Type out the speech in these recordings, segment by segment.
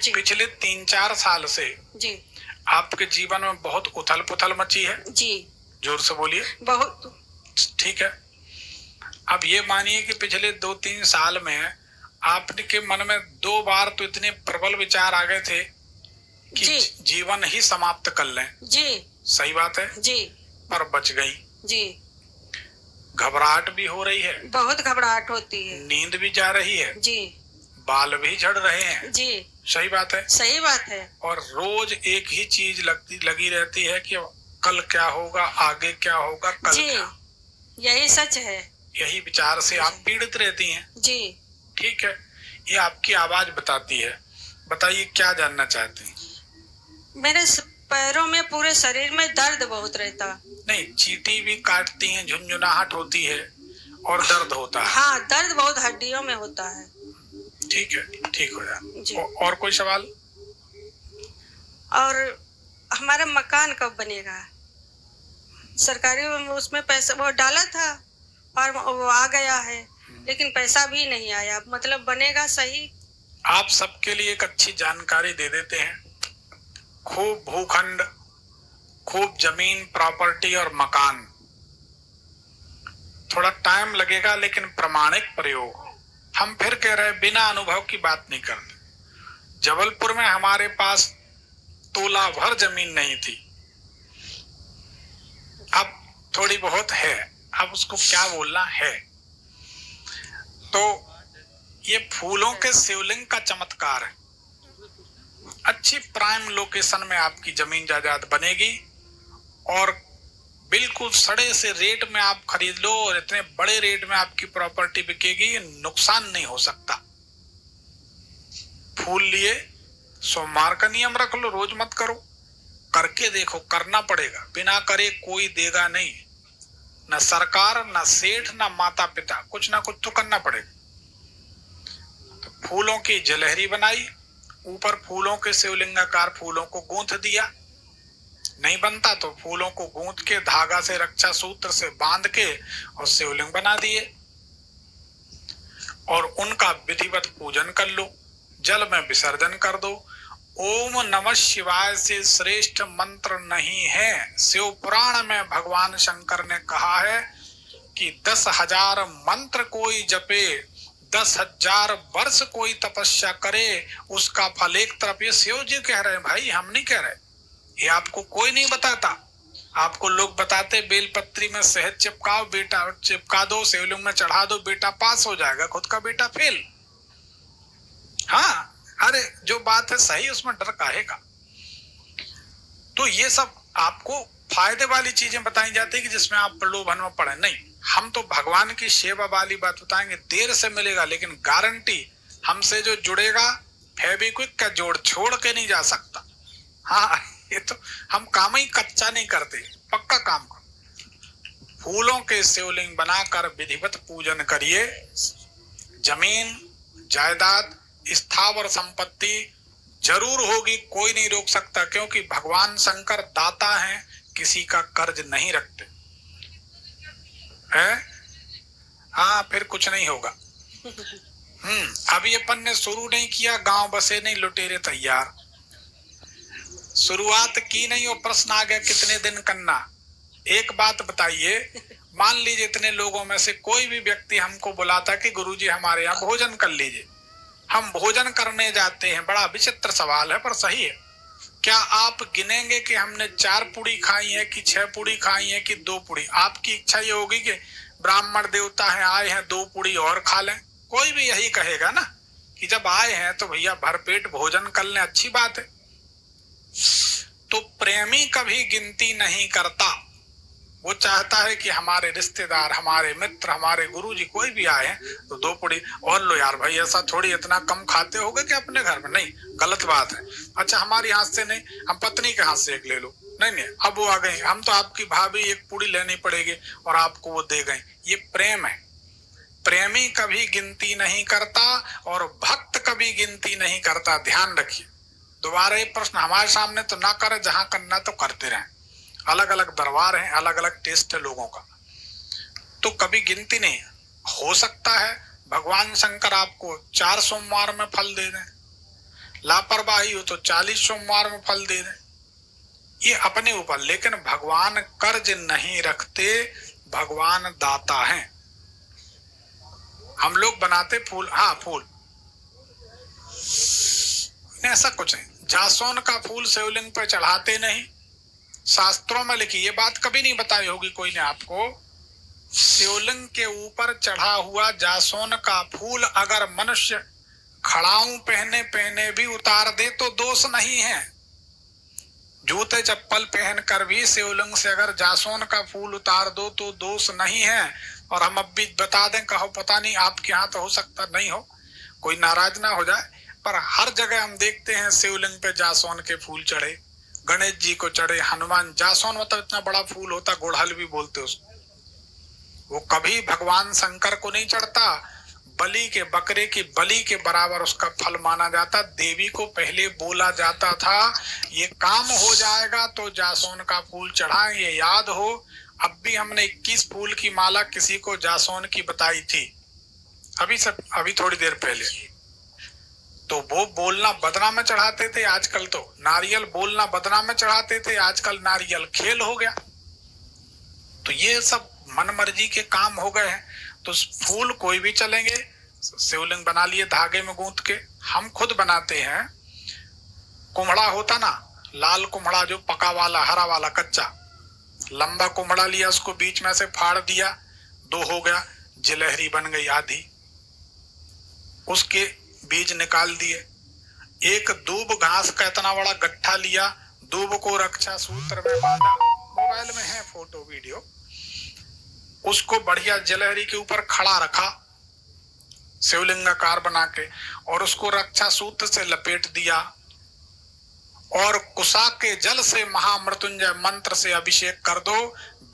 पिछले 3-4 साल से जी आपके जीवन में बहुत उथल पुथल मची है जी। जोर से बोलिए। बहुत। ठीक है, अब ये मानिए कि पिछले 2-3 साल में आपके मन में 2 बार तो इतने प्रबल विचार आ गए थे कि जीवन ही समाप्त कर लें। जी सही बात है जी। पर बच गई। जी। घबराहट भी हो रही है, बहुत घबराहट होती है। नींद भी जा रही है जी। बाल भी झड़ रहे हैं। जी सही बात है। सही बात है। और रोज एक ही चीज लगी रहती है कि कल क्या होगा, आगे क्या होगा, कल जी क्या। यही सच है। यही विचार से आप पीड़ित रहती हैं। जी। ठीक है, ये आपकी आवाज बताती है। बताइए क्या जानना चाहती हैं? मेरे पैरों में, पूरे शरीर में दर्द बहुत रहता। नहीं, चींटी भी काटती हैं, झुनझुनाहट होती है और दर्द होता है। हाँ, दर्द बहुत हड्डियों में होता है। ठीक है, ठीक हो जाए। और कोई सवाल? और हमारा मकान कब बनेगा? सरकारी उसमें पैसा वो डाला था और वो आ गया है, लेकिन पैसा भी नहीं आया। मतलब बनेगा सही? आप सबके लिए एक अच्छी जानकारी दे देते हैं। खूब भूखंड, खूब जमीन, प्रॉपर्टी और मकान, थोड़ा टाइम लगेगा लेकिन प्रमाणिक प्रयोग। हम फिर कह रहे हैं, बिना अनुभव की बात नहीं करते। जबलपुर में हमारे पास तोला भर जमीन नहीं थी, अब थोड़ी बहुत है। अब उसको क्या बोलना है? तो ये फूलों के शिवलिंग का चमत्कार है। अच्छी प्राइम लोकेशन में आपकी जमीन जायदाद बनेगी और बिल्कुल सड़े से रेट में आप खरीद लो और इतने बड़े रेट में आपकी प्रॉपर्टी बिकेगी, नुकसान नहीं हो सकता। फूल लिए, सोमवार का नियम रख लो, रोज मत करो, करके देखो। करना पड़ेगा, बिना करे कोई देगा नहीं, न सरकार, न सेठ, न माता पिता, कुछ ना कुछ तो करना पड़ेगा। तो फूलों की जलहरी बनाई, ऊपर फूलों के शिवलिंगाकार फूलों को गूंथ दिया। नहीं बनता तो फूलों को गूंथ के धागा से, रक्षा सूत्र से बांध के और शिवलिंग बना दिए और उनका विधिवत पूजन कर लो, जल में विसर्जन कर दो। ओम नमः शिवाय से श्रेष्ठ मंत्र नहीं है। शिव पुराण में भगवान शंकर ने कहा है कि 10,000 मंत्र कोई जपे, 10,000 वर्ष कोई तपस्या करे, उसका फल एक तरफ। ये शिव जी कह रहे हैं भाई, हम नहीं कह रहे। ये आपको कोई नहीं बताता। आपको लोग बताते बेलपत्री में शहद चिपकाओ, बेटा चिपका दो, शिवलिंग में चढ़ा दो, बेटा पास हो जाएगा, खुद का बेटा फेल। हाँ, अरे जो बात है सही, उसमें डर काहे का? तो ये सब आपको फायदे वाली चीजें बताई जाती है कि जिसमें आप प्रलोभन में पड़े नहीं। हम तो भगवान की सेवा वाली बात बताएंगे। देर से मिलेगा लेकिन गारंटी, हमसे जो जुड़ेगा फेविक्विक का जोड़ छोड़ के नहीं जा सकता। हाँ, ये तो हम काम ही कच्चा नहीं करते, पक्का काम करो। फूलों के शिवलिंग बनाकर विधिवत पूजन करिए। जमीन जायदाद स्थावर संपत्ति जरूर होगी, कोई नहीं रोक सकता, क्योंकि भगवान शंकर दाता हैं, किसी का कर्ज नहीं रखते हैं। हाँ, फिर कुछ नहीं होगा। अभी अपन ने शुरू नहीं किया, गांव बसे नहीं लुटेरे तैयार। शुरुआत की नहीं और प्रश्न आ गया कितने दिन करना। एक बात बताइए, मान लीजिए इतने लोगों में से कोई भी व्यक्ति हमको बुलाता कि गुरुजी हमारे यहाँ भोजन कर लीजिए। हम भोजन करने जाते हैं, बड़ा विचित्र सवाल है पर सही है। क्या आप गिनेंगे कि हमने 4 पूड़ी खाई है कि 6 पूड़ी खाई है कि 2 पूड़ी? आपकी इच्छा ये होगी कि ब्राह्मण देवता है, आए हैं, 2 पूड़ी और खा लें? कोई भी यही कहेगा ना कि जब आए हैं तो भैया भरपेट भोजन कर लें, अच्छी बात है। तो प्रेमी कभी गिनती नहीं करता। वो चाहता है कि हमारे रिश्तेदार, हमारे मित्र, हमारे गुरुजी कोई भी आए हैं तो 2 पूड़ी और लो यार भाई, ऐसा थोड़ी इतना कम खाते होगे कि अपने घर में? नहीं, गलत बात है। अच्छा, हमारे हाथ से नहीं, हम पत्नी के हाथ से एक ले लो। नहीं नहीं, अब वो आ गई, हम तो आपकी भाभी, 1 पूड़ी लेनी पड़ेगी और आपको वो दे गए। ये प्रेम है। प्रेमी कभी गिनती नहीं करता और भक्त कभी गिनती नहीं करता, ध्यान रखिए। दोबारा ये प्रश्न हमारे सामने तो ना करे, जहां करना तो करते रहें। अलग अलग दरबार हैं, अलग अलग टेस्ट है लोगों का, तो कभी गिनती नहीं। हो सकता है भगवान शंकर आपको 4 सोमवार में फल दे दें, लापरवाही हो तो 40 सोमवार में फल दे दें, ये अपने ऊपर। लेकिन भगवान कर्ज नहीं रखते, भगवान दाता हैं। हम लोग बनाते फूल, हाँ फूल ऐसा कुछ है, जासौन का फूल शिवलिंग पर चढ़ाते नहीं। शास्त्रों में लिखी, ये बात कभी नहीं बताई होगी कोई ने आपको, शिवलिंग के ऊपर चढ़ा हुआ जासौन का फूल अगर मनुष्य खड़ाऊ पहने पहने भी उतार दे तो दोष नहीं है। जूते चप्पल पहनकर भी शिवलिंग से अगर जासौन का फूल उतार दो तो दोष नहीं है। और हम अब भी बता दें, कहो पता नहीं आपके यहाँ तो हो सकता नहीं हो, कोई नाराज ना हो जाए, पर हर जगह हम देखते हैं शिवलिंग पे जासौन के फूल चढ़े, गणेश जी को चढ़े, हनुमान, जासौन मतलब इतना बड़ा फूल होता, गुड़हल भी बोलते उसको, वो कभी भगवान शंकर को नहीं चढ़ता। बलि के बकरे की बलि के बराबर उसका फल माना जाता। देवी को पहले बोला जाता था ये काम हो जाएगा तो जासौन का फूल चढ़ाएं, ये याद हो। अब भी हमने 21 फूल की माला किसी को जासौन की बताई थी अभी थोड़ी देर पहले, तो वो बोलना बदना में चढ़ाते थे, आजकल तो नारियल बोलना बदना में चढ़ाते थे, आजकल नारियल खेल हो गया। तो ये सब मन मर्जी के काम हो गए हैं। तो फूल कोई भी चलेंगे, शिवलिंग बना लिए धागे में गूंथ के, हम खुद बनाते हैं। कुम्हड़ा होता ना, लाल कुम्हड़ा जो पका वाला, हरा वाला कच्चा, लंबा कुम्हड़ा लिया, उसको बीच में से फाड़ दिया, 2 हो गया, जिलहरी बन गई आधी, उसके बीज निकाल दिए। एक दूब घास का इतना बड़ा गट्ठा लिया, दूब को रक्षा सूत्र में बांधा, मोबाइल में है फोटो वीडियो, उसको बढ़िया जिलहरी के ऊपर खड़ा रखा शिवलिंगाकार बना के, और उसको रक्षा सूत्र से लपेट दिया, और कुशा के जल से महामृत्युंजय मंत्र से अभिषेक कर दो।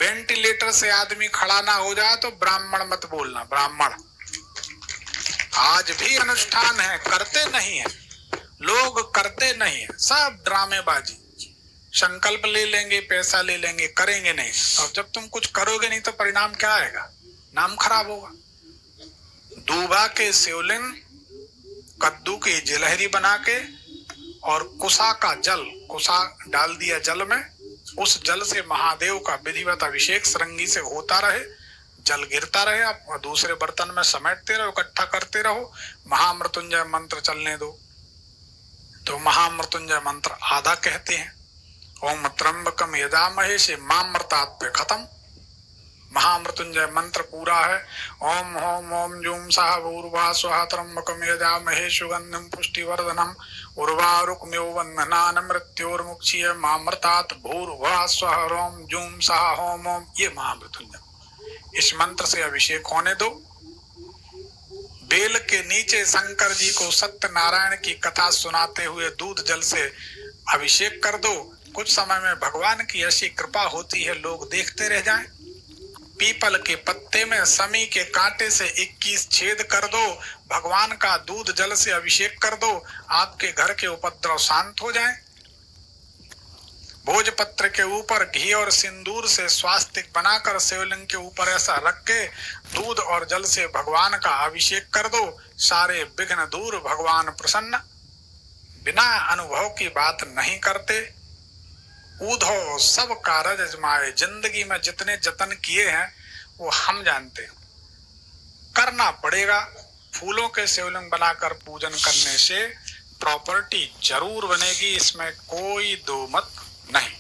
वेंटिलेटर से आदमी खड़ा ना हो जाए तो ब्राह्मण मत बोलना, ब्राह्मण। आज भी अनुष्ठान है, करते नहीं है लोग, करते नहीं है, सब ड्रामेबाजी, संकल्प ले लेंगे, पैसा ले लेंगे, करेंगे नहीं। और जब तुम कुछ करोगे नहीं तो परिणाम क्या आएगा, नाम खराब होगा। दूबा के शिवलिंग, कद्दू की जिलहरी बना के, और कुशा का जल, कुशा डाल दिया जल में, उस जल से महादेव का विधिवत अभिषेक सरंगी से होता रहे, जल गिरता रहे, आप दूसरे बर्तन में समेटते रहो, इकट्ठा करते रहो, महामृत्युंजय मंत्र चलने दो। तो महामृत्युंजय मंत्र आधा कहते हैं, ओम त्र्यंबकम यजामहे से मामृतात् पे खत्म। महामृत्युंजय मंत्र पूरा है, ओम होम ओम जूम सह भूर्भुवः स्वः त्र्यंबकम यजामहे सुगंधिं पुष्टिवर्धनम् उर्वारुकमिव बन्धनान् मृत्योर्मुक्षीय मामृतात् भूर्भुवः स्वः ओम जूम सह होम ओम। ये महामृत्युंजय, इस मंत्र से अभिषेक होने दो। बेल के नीचे शंकर जी को सत्यनारायण की कथा सुनाते हुए दूध जल से अभिषेक कर दो। कुछ समय में भगवान की ऐसी कृपा होती है, लोग देखते रह जाएं। पीपल के पत्ते में समी के कांटे से 21 छेद कर दो, भगवान का दूध जल से अभिषेक कर दो, आपके घर के उपद्रव शांत हो जाएं। भोजपत्र के ऊपर घी और सिंदूर से स्वास्तिक बनाकर शिवलिंग के ऊपर ऐसा रख के दूध और जल से भगवान का अभिषेक कर दो, सारे विघ्न दूर, भगवान प्रसन्न। बिना अनुभव की बात नहीं करते। ऊधो सब कारज अजमाए, जिंदगी में जितने जतन किए हैं वो हम जानते हैं, करना पड़ेगा। फूलों के शिवलिंग बनाकर पूजन करने से प्रॉपर्टी जरूर बनेगी, इसमें कोई दो मत नहीं।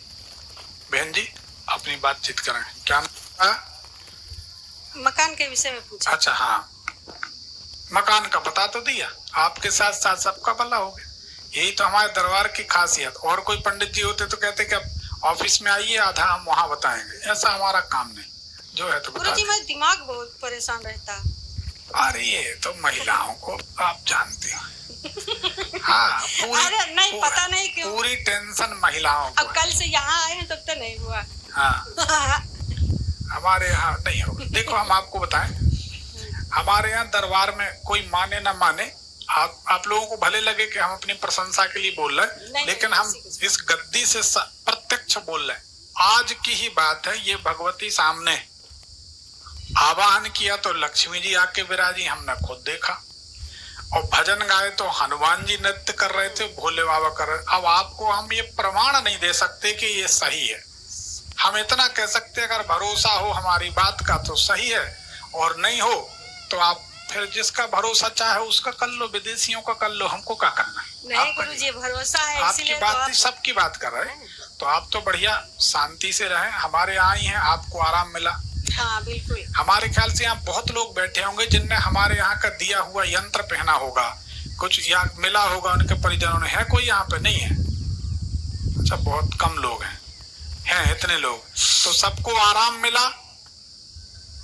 बहन जी अपनी बातचीत करें, क्या मकान के विषय में पूछा? अच्छा हाँ, मकान का बता तो दिया, आपके साथ साथ सबका भला हो गया। यही तो हमारे दरबार की खासियत। और कोई पंडित जी होते तो कहते कि आप ऑफिस में आइए, आधा हम वहाँ बताएंगे, ऐसा हमारा काम नहीं, जो है तो बता गुरुजी मेरा दिमाग बहुत परेशान रहता। अरे ये तो महिलाओं को आप जानते हो। हाँ अरे नहीं, पता नहीं क्यों पूरी टेंशन महिलाओं को। अब कल से यहाँ आए हैं तब तो नहीं हुआ। हाँ हमारे यहाँ नहीं होगा। देखो हम आपको बताएं, हमारे यहाँ दरबार में कोई माने ना माने, आप लोगों को भले लगे कि हम अपनी प्रशंसा के लिए बोल रहे हैं, लेकिन हम इस गद्दी से प्रत्यक्ष बोल रहे हैं। आज की ही बात है, ये भगवती सामने आवाहन किया तो लक्ष्मी जी आके विराजी, हमने खुद देखा। और भजन गाए तो हनुमान जी नृत्य कर रहे थे, भोले बाबा कर रहे। अब आपको हम ये प्रमाण नहीं दे सकते कि ये सही है। हम इतना कह सकते अगर भरोसा हो हमारी बात का तो सही है, और नहीं हो तो आप फिर जिसका भरोसा चाहे उसका कर लो, विदेशियों का कर लो, हमको क्या करना है। नहीं गुरुजी, भरोसा है आपकी इसीलिए बात तो नहीं, सबकी बात कर रहे हैं। तो आप तो बढ़िया शांति से रहें, हमारे यहाँ ही हैं, आपको आराम मिला। हाँ बिल्कुल। हमारे ख्याल से यहाँ बहुत लोग बैठे होंगे जिनने हमारे यहाँ का दिया हुआ यंत्र पहना होगा, कुछ यहाँ मिला होगा उनके परिजनों ने। है कोई यहाँ पे? नहीं है। अच्छा, बहुत कम लोग हैं इतने लोग। तो सबको आराम मिला,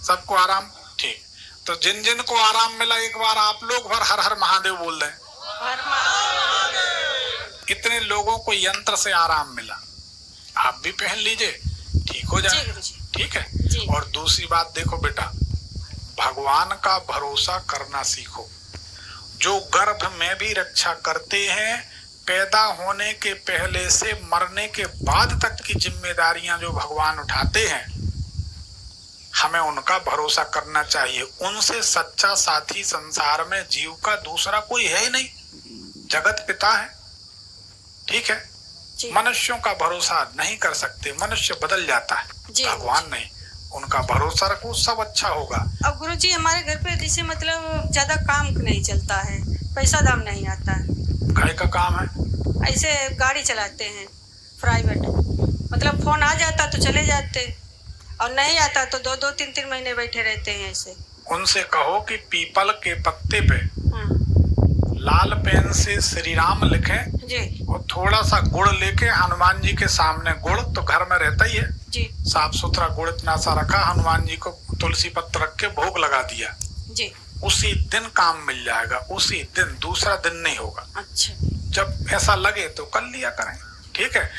सबको आराम। ठीक, तो जिन जिन को आराम मिला एक बार आप लोग भर हर हर महादेव बोल रहे हैं। इतने लोगों को यंत्र से आराम मिला, आप भी पहन लीजिए, ठीक हो जाए। ठीक है जी। और दूसरी बात देखो बेटा, भगवान का भरोसा करना सीखो। जो गर्भ में भी रक्षा करते हैं, पैदा होने के पहले से मरने के बाद तक की जिम्मेदारियां जो भगवान उठाते हैं, हमें उनका भरोसा करना चाहिए। उनसे सच्चा साथी संसार में जीव का दूसरा कोई है ही नहीं, जगत पिता है। ठीक है, मनुष्यों का भरोसा नहीं कर सकते, मनुष्य बदल जाता है, भगवान नहीं। उनका भरोसा रखो, सब अच्छा होगा। अब गुरुजी हमारे घर पे जैसे मतलब ज्यादा काम नहीं चलता है, पैसा दाम नहीं आता है। काय का काम है? ऐसे गाड़ी चलाते हैं प्राइवेट, मतलब फोन आ जाता तो चले जाते, और नहीं आता तो 2-3 महीने बैठे रहते हैं ऐसे। उनसे कहो कि पीपल के पत्ते पे लाल पेन से श्री राम लिखें जी, और थोड़ा सा गुड़ लेके हनुमान जी के सामने, गुड़ तो घर में रहता ही है जी, साफ सुथरा गुड़ इतना सा रखा, हनुमान जी को तुलसी पत्र रख के भोग लगा दिया जी, उसी दिन काम मिल जाएगा, उसी दिन, दूसरा दिन नहीं होगा। अच्छा, जब ऐसा लगे तो कर लिया करें। ठीक है,